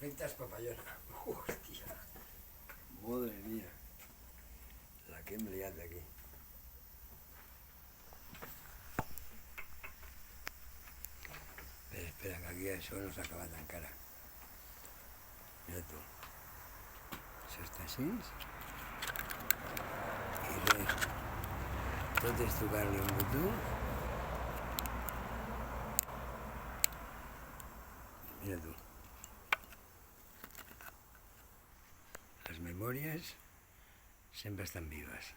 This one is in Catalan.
perfectas papallones. Hostia. Madre mía. La que hem liat aquí. Espera, que aquí això no s'ha acabat encara. Mira tu. Això està així. I res. Tot és tocar-li un botó. Mira tu. Les memòries sempre estan vives.